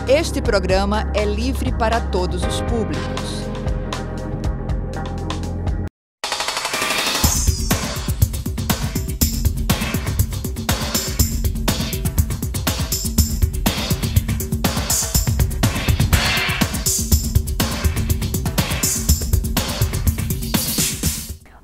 Este programa é livre para todos os públicos.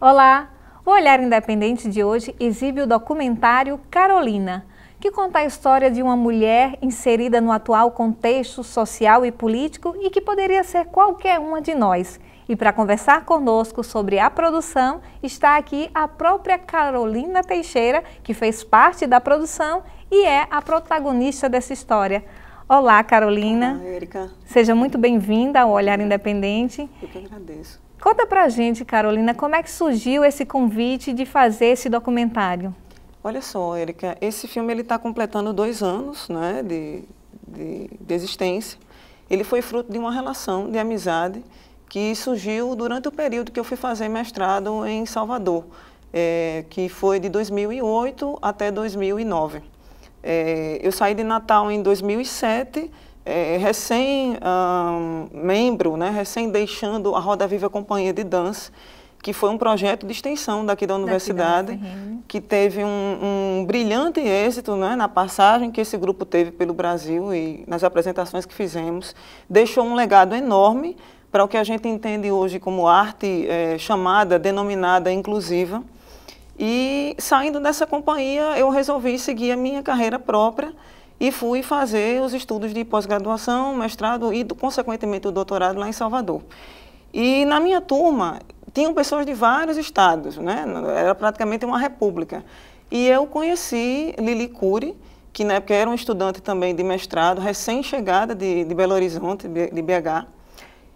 Olá! O Olhar Independente de hoje exibe o documentário Carolina, que conta a história de uma mulher inserida no atual contexto social e político e que poderia ser qualquer uma de nós. E para conversar conosco sobre a produção, está aqui a própria Carolina Teixeira, que fez parte da produção e é a protagonista dessa história. Olá, Carolina. Olá, Érica. Seja muito bem-vinda ao Olhar Independente. Eu que agradeço. Conta pra gente, Carolina, como é que surgiu esse convite de fazer esse documentário? Olha só, Érica, esse filme está completando 2 anos, né, de existência. Ele foi fruto de uma relação de amizade que surgiu durante o período que eu fui fazer mestrado em Salvador, que foi de 2008 até 2009. Eu saí de Natal em 2007, recém-membro, né, recém deixando a Roda Viva Companhia de Dança, que foi um projeto de extensão daqui da universidade, que teve um brilhante êxito, né, na passagem que esse grupo teve pelo Brasil e nas apresentações que fizemos. Deixou um legado enorme para o que a gente entende hoje como arte denominada inclusiva. E saindo dessa companhia, eu resolvi seguir a minha carreira própria e fui fazer os estudos de pós-graduação, mestrado e, consequentemente, o doutorado lá em Salvador. E na minha turma, tinham pessoas de vários estados, né? Era praticamente uma república. E eu conheci Lili Cury, que na época era um estudante também de mestrado, recém-chegada de Belo Horizonte, de BH,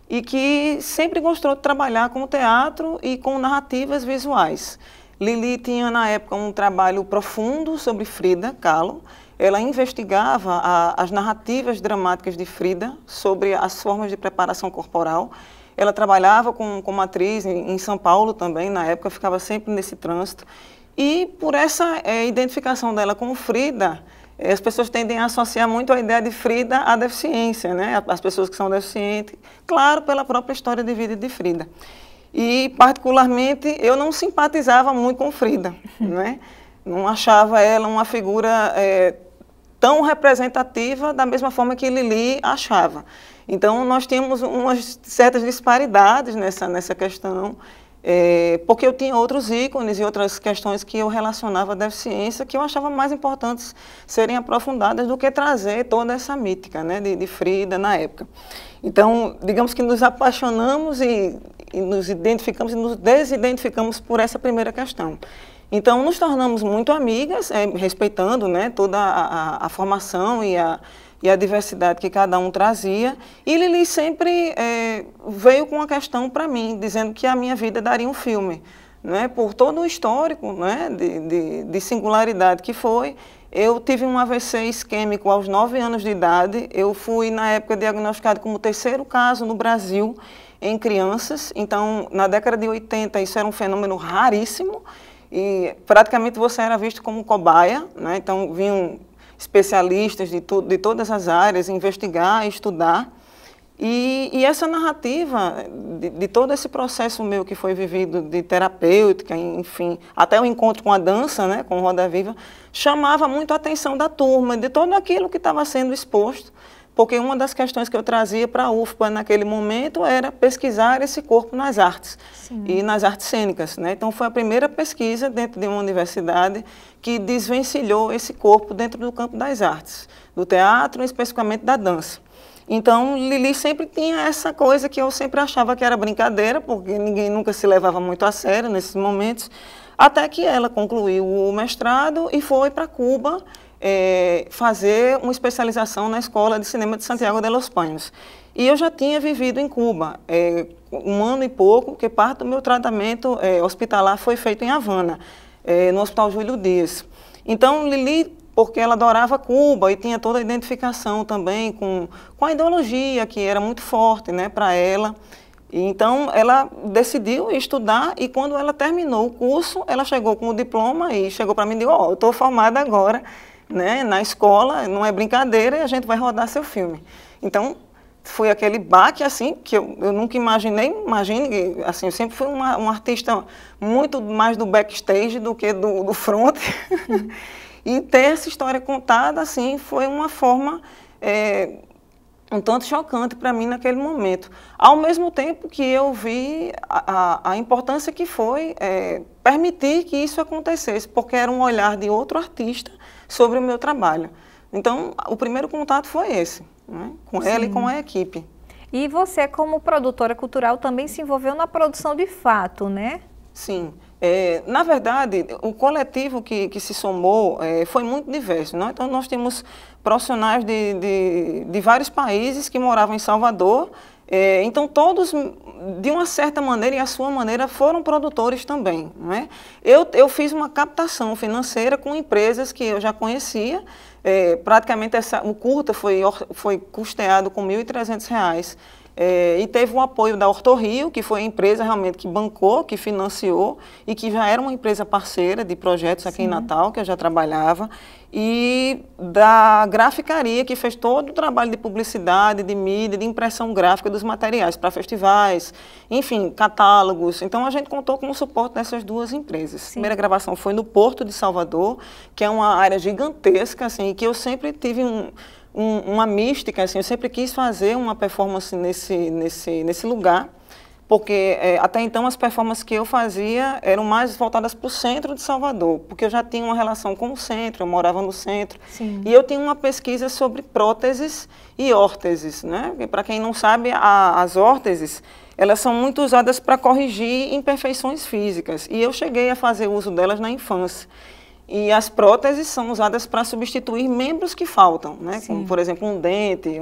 e que sempre gostou de trabalhar com teatro e com narrativas visuais. Lili tinha, na época, um trabalho profundo sobre Frida Kahlo. Ela investigava as narrativas dramáticas de Frida sobre as formas de preparação corporal. Ela trabalhava como atriz em São Paulo também, na época, ficava sempre nesse trânsito. E por essa identificação dela com Frida, as pessoas tendem a associar muito a ideia de Frida à deficiência, né? As pessoas que são deficientes, claro, pela própria história de vida de Frida. E, particularmente, eu não simpatizava muito com Frida, né? Não achava ela uma figura tão representativa da mesma forma que Lili achava. Então, nós tínhamos umas certas disparidades nessa questão, porque eu tinha outros ícones e outras questões que eu relacionava à deficiência que eu achava mais importantes serem aprofundadas do que trazer toda essa mítica, né, de Frida na época. Então, digamos que nos apaixonamos e nos identificamos e nos desidentificamos por essa primeira questão. Então, nos tornamos muito amigas, respeitando, né, toda a formação e a diversidade que cada um trazia. E Lili sempre veio com uma questão para mim, dizendo que a minha vida daria um filme, né, por todo o histórico, né, de singularidade que foi. Eu tive um AVC isquêmico aos 9 anos de idade. Eu fui, na época, diagnosticado como o 3º caso no Brasil em crianças. Então, na década de 80, isso era um fenômeno raríssimo. E praticamente você era visto como cobaia, né? Então vinham especialistas de todas as áreas investigar, estudar. E essa narrativa de todo esse processo meu que foi vivido de terapêutica, enfim, até o encontro com a dança, né, com Roda Viva, chamava muito a atenção da turma, de todo aquilo que estava sendo exposto. Porque uma das questões que eu trazia para a UFPA naquele momento era pesquisar esse corpo nas artes. Sim. E nas artes cênicas, né? Então foi a primeira pesquisa dentro de uma universidade que desvencilhou esse corpo dentro do campo das artes, do teatro e especificamente da dança. Então Lili sempre tinha essa coisa que eu sempre achava que era brincadeira, porque ninguém nunca se levava muito a sério nesses momentos, até que ela concluiu o mestrado e foi para Cuba fazer uma especialização na Escola de Cinema de Santiago de los Paños. E eu já tinha vivido em Cuba 1 ano e pouco, porque parte do meu tratamento hospitalar foi feito em Havana, no Hospital Júlio Dias. Então, Lili, porque ela adorava Cuba e tinha toda a identificação também com a ideologia, que era muito forte, né, para ela. E então, ela decidiu estudar e quando ela terminou o curso, ela chegou com o diploma e chegou para mim e disse, eu estou formada agora né, na escola, não é brincadeira, e a gente vai rodar seu filme. Então, foi aquele baque, assim, que eu nunca imaginei, assim, eu sempre fui uma artista muito mais do backstage do que do front. E ter essa história contada, assim, foi uma forma um tanto chocante para mim naquele momento. Ao mesmo tempo que eu vi a importância que foi permitir que isso acontecesse, porque era um olhar de outro artista sobre o meu trabalho. Então, o primeiro contato foi esse, né? Com ela e com a equipe. E você, como produtora cultural, também se envolveu na produção de fato, né? Sim. Na verdade, o coletivo que se somou foi muito diverso, né? Então, nós tínhamos profissionais de vários países que moravam em Salvador. Então, todos, de uma certa maneira e à sua maneira, foram produtores também, né? Eu fiz uma captação financeira com empresas que eu já conhecia. Praticamente o curta foi custeado com R$ 1.300. E teve o apoio da Hortorrio, que foi a empresa realmente que bancou, que financiou e que já era uma empresa parceira de projetos aqui em Natal, que eu já trabalhava, e da Graficaria, que fez todo o trabalho de publicidade, de mídia, de impressão gráfica dos materiais para festivais, enfim, catálogos. Então, a gente contou com o suporte dessas duas empresas. A primeira gravação foi no Porto de Salvador, que é uma área gigantesca, assim, que eu sempre tive uma mística, assim, eu sempre quis fazer uma performance nesse lugar, porque até então as performances que eu fazia eram mais voltadas para o centro de Salvador, porque eu já tinha uma relação com o centro, eu morava no centro, e eu tinha uma pesquisa sobre próteses e órteses, né? Para quem não sabe, as órteses, elas são muito usadas para corrigir imperfeições físicas, e eu cheguei a fazer uso delas na infância. E as próteses são usadas para substituir membros que faltam, né? Como, por exemplo, um dente,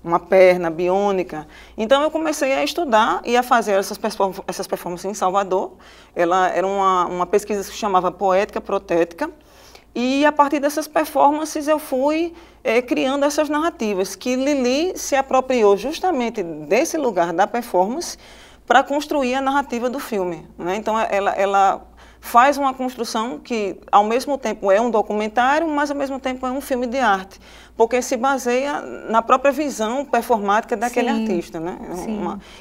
uma perna biônica. Então, eu comecei a estudar e a fazer essas performances em Salvador. Ela era uma pesquisa que se chamava Poética Protética. E, a partir dessas performances, eu fui criando essas narrativas, que Lili se apropriou justamente desse lugar da performance para construir a narrativa do filme, né? Então, ela faz uma construção que, ao mesmo tempo, é um documentário, mas, ao mesmo tempo, é um filme de arte, porque se baseia na própria visão performática daquele artista, né?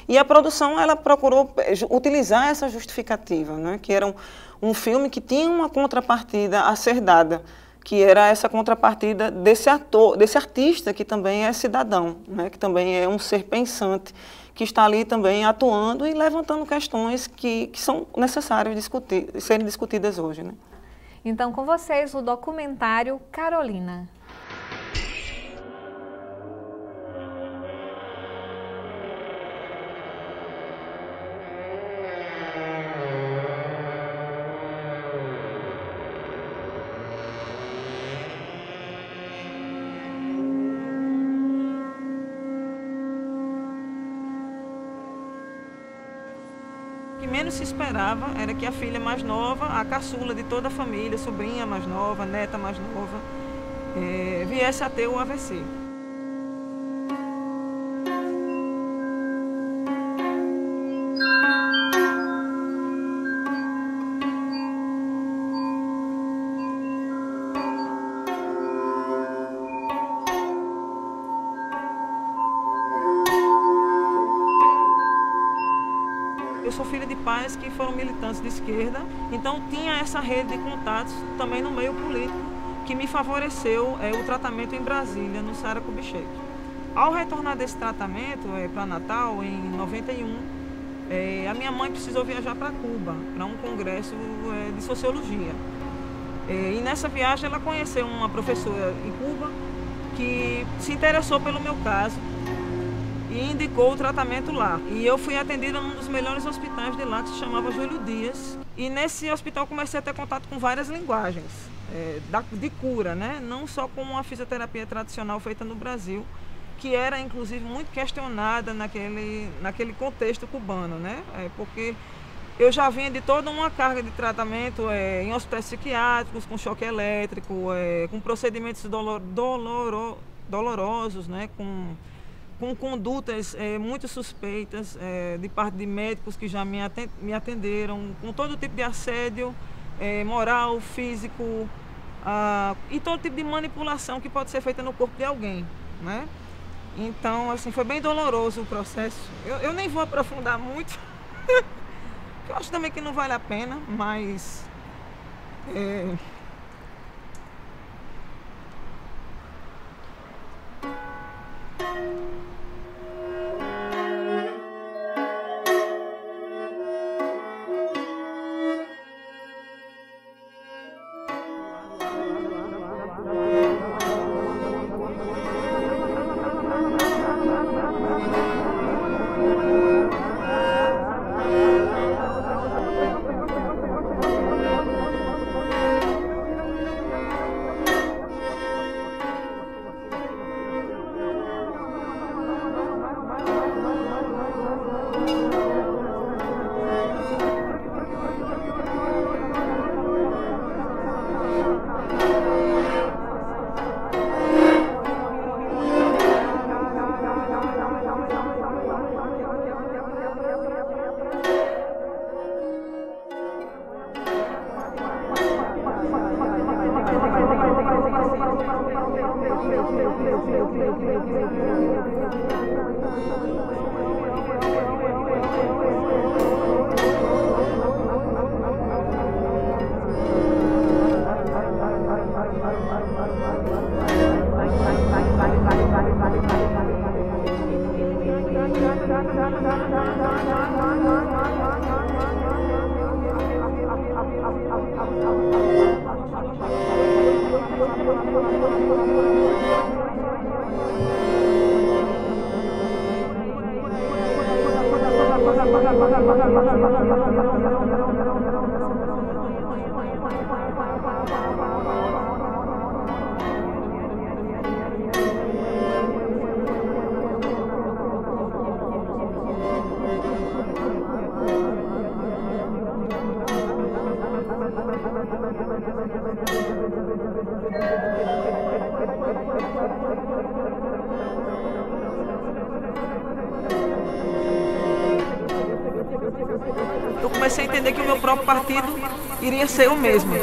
E a produção, ela procurou utilizar essa justificativa, né? Que era um filme que tinha uma contrapartida a ser dada, que era essa contrapartida desse ator, desse artista que também é cidadão, né? Que também é um ser pensante, que está ali também atuando e levantando questões que são necessárias serem discutidas hoje, né? Então, com vocês, o documentário Carolina. O que menos se esperava era que a filha mais nova, a caçula de toda a família, sobrinha mais nova, neta mais nova, viesse a ter o AVC. Eu sou filha de pais que foram militantes de esquerda, então tinha essa rede de contatos também no meio político que me favoreceu o tratamento em Brasília, no Sara Kubitschek. Ao retornar desse tratamento para Natal, em 91, a minha mãe precisou viajar para Cuba, para um congresso de sociologia. E nessa viagem ela conheceu uma professora em Cuba que se interessou pelo meu caso e indicou o tratamento lá. E eu fui atendida num dos melhores hospitais de lá, que se chamava Júlio Dias. E nesse hospital comecei a ter contato com várias linguagens de cura, né? Não só com a fisioterapia tradicional feita no Brasil, que era inclusive muito questionada naquele contexto cubano, né? Porque eu já vinha de toda uma carga de tratamento em hospitais psiquiátricos, com choque elétrico, com procedimentos dolorosos, né? Com condutas muito suspeitas de parte de médicos que já me atenderam, com todo tipo de assédio moral, físico, e todo tipo de manipulação que pode ser feita no corpo de alguém, né? Então, assim, foi bem doloroso o processo. Eu nem vou aprofundar muito, eu acho também que não vale a pena, mas... Eu comecei a entender que o meu próprio partido iria ser o mesmo.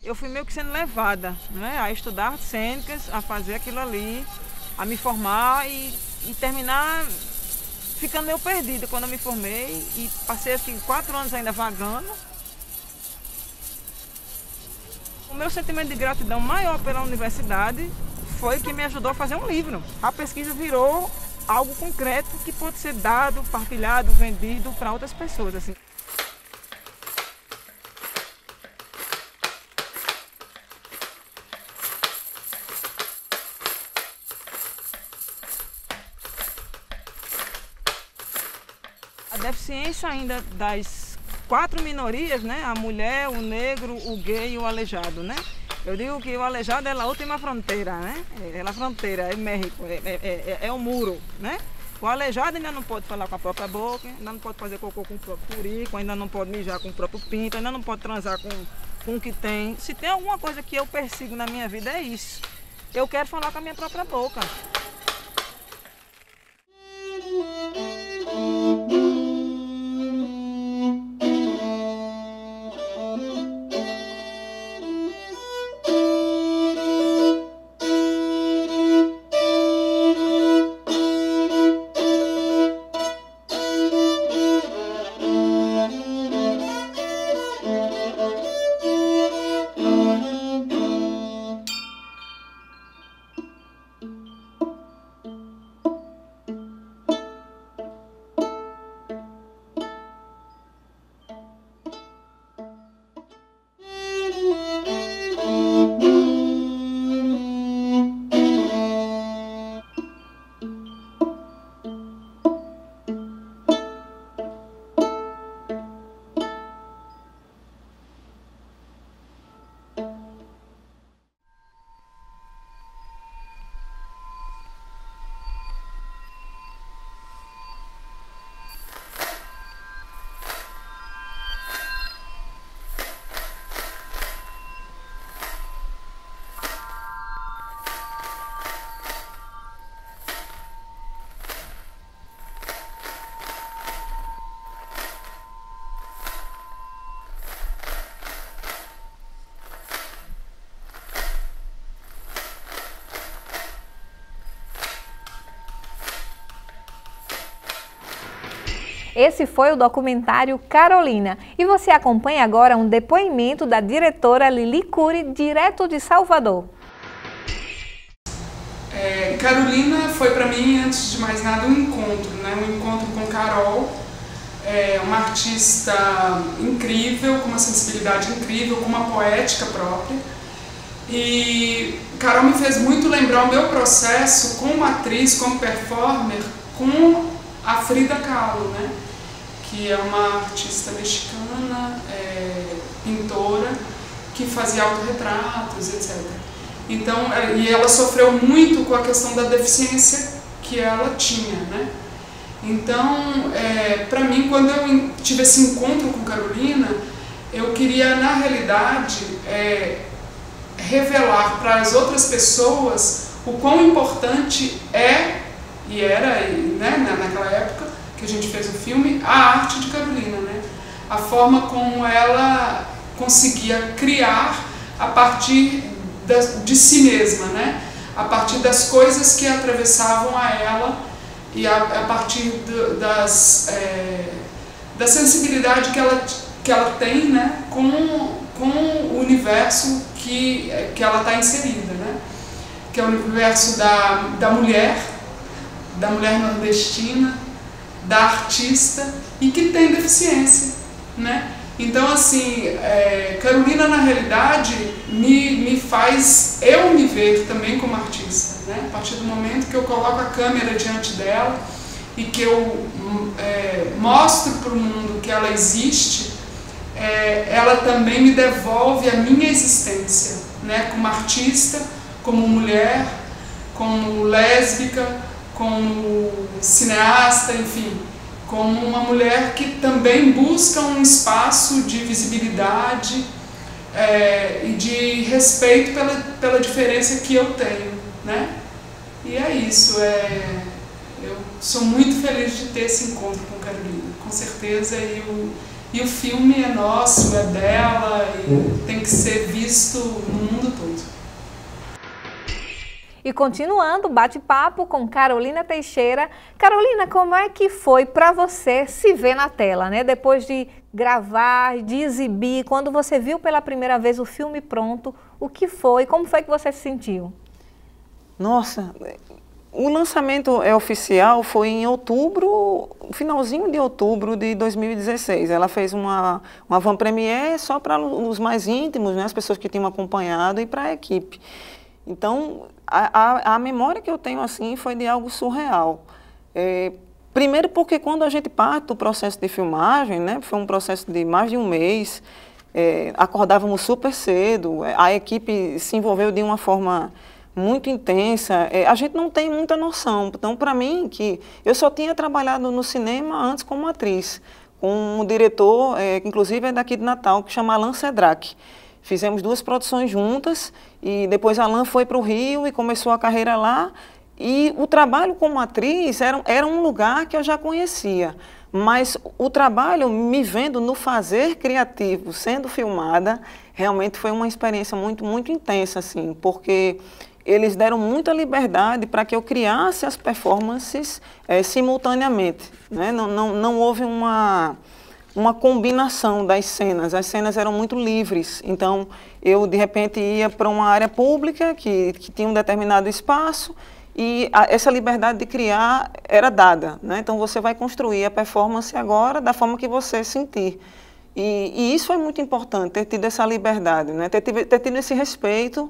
eu fui meio que sendo levada, né, a estudar artes cênicas, a fazer aquilo ali, a me formar e terminar ficando meio perdida quando eu me formei e passei assim 4 anos ainda vagando. O meu sentimento de gratidão maior pela universidade foi que me ajudou a fazer um livro. A pesquisa virou algo concreto que pode ser dado, partilhado, vendido para outras pessoas. Assim. A deficiência ainda das 4 minorias, né? A mulher, o negro, o gay e o aleijado, né? Eu digo que o aleijado é a última fronteira, né? É a fronteira, é México, é o muro, né? O aleijado ainda não pode falar com a própria boca, ainda não pode fazer cocô com o próprio purico, ainda não pode mijar com o próprio pinto, ainda não pode transar com o que tem. Se tem alguma coisa que eu persigo na minha vida é isso. Eu quero falar com a minha própria boca. Esse foi o documentário Carolina. E você acompanha agora um depoimento da diretora Lili Cury, direto de Salvador. Carolina foi para mim, antes de mais nada, um encontro, né? Um encontro com Carol, uma artista incrível, com uma sensibilidade incrível, com uma poética própria. E Carol me fez muito lembrar o meu processo como atriz, como performer, com a Frida Kahlo, né? Que é uma artista mexicana, pintora, que fazia autorretratos, etc. Então, e ela sofreu muito com a questão da deficiência que ela tinha, né? Então, para mim, quando eu tive esse encontro com Carolina, eu queria, na realidade, revelar para as outras pessoas o quão importante e era, né, naquela época que a gente fez o filme, a arte de Carolina, né? A forma como ela conseguia criar a partir de si mesma, né? A partir das coisas que atravessavam a ela e a partir da sensibilidade que ela tem, né? com o universo que ela está inserida, né? Que é o universo da mulher nordestina, da artista e que tem deficiência, né? Então, assim, Carolina, na realidade, me faz eu me ver também como artista, né? A partir do momento que eu coloco a câmera diante dela e que eu mostro para o mundo que ela existe, ela também me devolve a minha existência, né? Como artista, como mulher, como lésbica, como cineasta, enfim, como uma mulher que também busca um espaço de visibilidade e de respeito pela diferença que eu tenho, né? E é isso, eu sou muito feliz de ter esse encontro com Carolina, com certeza, e e o filme é nosso, é dela, e tem que ser visto no mundo todo. E continuando, bate-papo com Carolina Teixeira. Carolina, como é que foi para você se ver na tela, né? Depois de gravar, de exibir, quando você viu pela primeira vez o filme pronto, o que foi? Como foi que você se sentiu? Nossa, o lançamento oficial foi em outubro, finalzinho de outubro de 2016. Ela fez uma avant-première só para os mais íntimos, né, as pessoas que tinham acompanhado, e para a equipe. Então, a memória que eu tenho assim foi de algo surreal. Primeiro porque quando a gente parte do processo de filmagem, né, foi um processo de mais de um mês, acordávamos super cedo, a equipe se envolveu de uma forma muito intensa, a gente não tem muita noção. Então, para mim, que eu só tinha trabalhado no cinema antes como atriz, com um diretor, que inclusive é daqui de Natal, que chama Alan Cedrac. Fizemos 2 produções juntas e depois Alan foi para o Rio e começou a carreira lá. E o trabalho como atriz era um lugar que eu já conhecia, mas o trabalho me vendo no fazer criativo, sendo filmada, realmente foi uma experiência muito, muito intensa, assim, porque eles deram muita liberdade para que eu criasse as performances simultaneamente, né? Não houve uma combinação das cenas, as cenas eram muito livres, então eu de repente ia para uma área pública que tinha um determinado espaço e essa liberdade de criar era dada, né? Então você vai construir a performance agora da forma que você sentir. E isso é muito importante, ter tido essa liberdade, né? ter tido esse respeito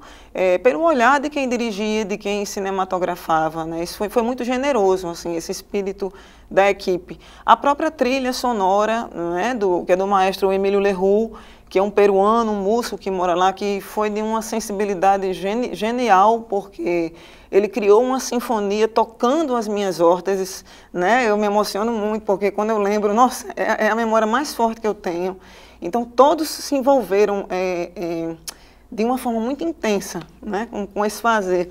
pelo olhar de quem dirigia, de quem cinematografava, né? Isso foi muito generoso, assim, esse espírito da equipe. A própria trilha sonora, né, que é do maestro Emílio Leroux, que é um peruano, um músico que mora lá, que foi de uma sensibilidade genial, porque ele criou uma sinfonia tocando as minhas órteses, né? Eu me emociono muito, porque quando eu lembro, nossa, é a memória mais forte que eu tenho. Então, todos se envolveram de uma forma muito intensa, né? Com esse fazer,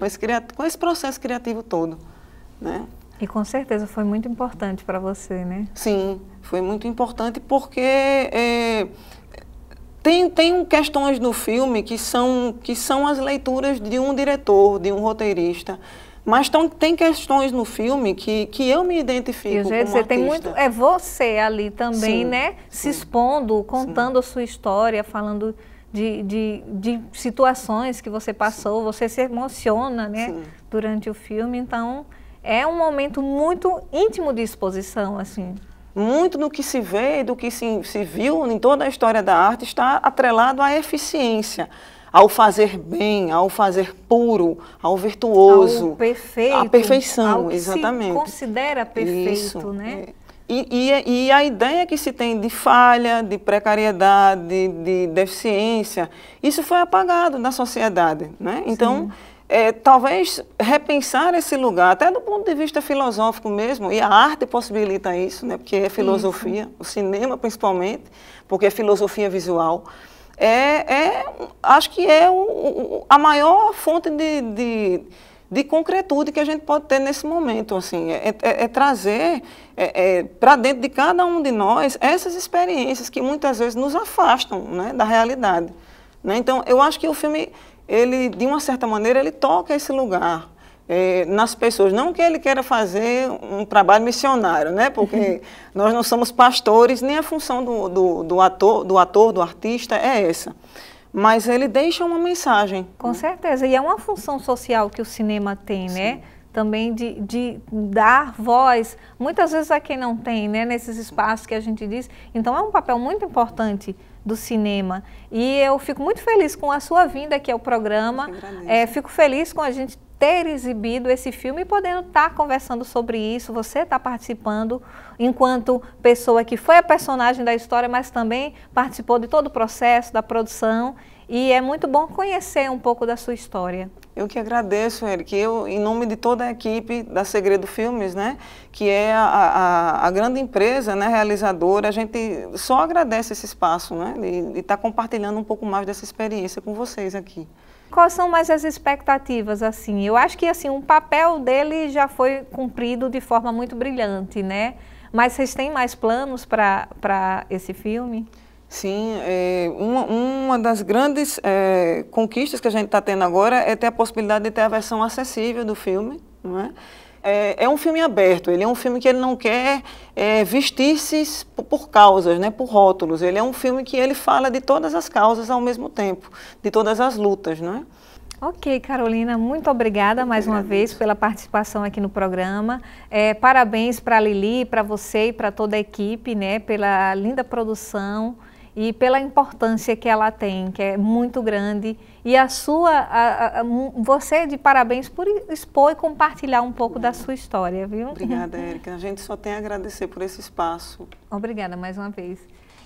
com esse processo criativo todo, né? E com certeza foi muito importante para você, né? Sim, foi muito importante porque tem questões no filme que são as leituras de um diretor, de um roteirista, mas tem questões no filme que eu me identifico como artista. Tem muito, você ali também, sim, né? Se expondo, contando, sim, a sua história, falando de situações que você passou, sim, você se emociona, né? Sim. Durante o filme, então é um momento muito íntimo de exposição, assim. Muito do que se vê, do que se viu em toda a história da arte está atrelado à eficiência, ao fazer bem, ao fazer puro, ao virtuoso, ao perfeito, à perfeição, ao que exatamente. Se considera perfeito, isso, né? E a ideia que se tem de falha, de precariedade, de deficiência, isso foi apagado na sociedade, né? Então, talvez repensar esse lugar, até do ponto de vista filosófico mesmo, e a arte possibilita isso, né? Porque é filosofia, isso. O cinema principalmente, porque é filosofia visual, acho que é a maior fonte de concretude que a gente pode ter nesse momento, assim, trazer para dentro de cada um de nós essas experiências que muitas vezes nos afastam, né, da realidade, né? Então, eu acho que o filme, ele, de uma certa maneira, ele toca esse lugar nas pessoas. Não que ele queira fazer um trabalho missionário, né? Porque nós não somos pastores, nem a função do ator, do artista é essa. Mas ele deixa uma mensagem. Com certeza, e é uma função social que o cinema tem, sim, né? Também de dar voz, muitas vezes a quem não tem, né? Nesses espaços que a gente diz. Então é um papel muito importante do cinema. E eu fico muito feliz com a sua vinda aqui ao programa. Fico feliz com a gente ter exibido esse filme e podendo estar conversando sobre isso, você está participando enquanto pessoa que foi a personagem da história, mas também participou de todo o processo da produção, e é muito bom conhecer um pouco da sua história. Eu que agradeço, Eric, eu, em nome de toda a equipe da Segredo Filmes, né, que é a grande empresa, né, realizadora, a gente só agradece esse espaço, né, de estar compartilhando um pouco mais dessa experiência com vocês aqui. Quais são mais as expectativas, assim? Eu acho que, assim, o papel dele já foi cumprido de forma muito brilhante, né? Mas vocês têm mais planos para esse filme? Sim, uma das grandes conquistas que a gente está tendo agora é ter a possibilidade de ter a versão acessível do filme, não é? É um filme aberto, ele é um filme que ele não quer vestir-se por causas, né, por rótulos. Ele é um filme que ele fala de todas as causas ao mesmo tempo, de todas as lutas, não é? Ok, Carolina, muito obrigada mais uma vez pela participação aqui no programa. Parabéns para a Lili, para você e para toda a equipe, né, pela linda produção e pela importância que ela tem, que é muito grande. E você de parabéns por expor e compartilhar um pouco da sua história, viu? Obrigada, Érica. A gente só tem a agradecer por esse espaço. Obrigada mais uma vez.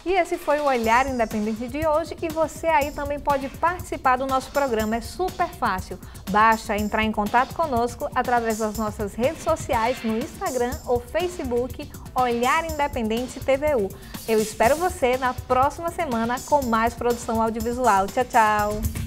E esse foi o Olhar Independente de hoje e você aí também pode participar do nosso programa, é super fácil. Basta entrar em contato conosco através das nossas redes sociais no Instagram ou Facebook Olhar Independente TVU. Eu espero você na próxima semana com mais produção audiovisual. Tchau, tchau!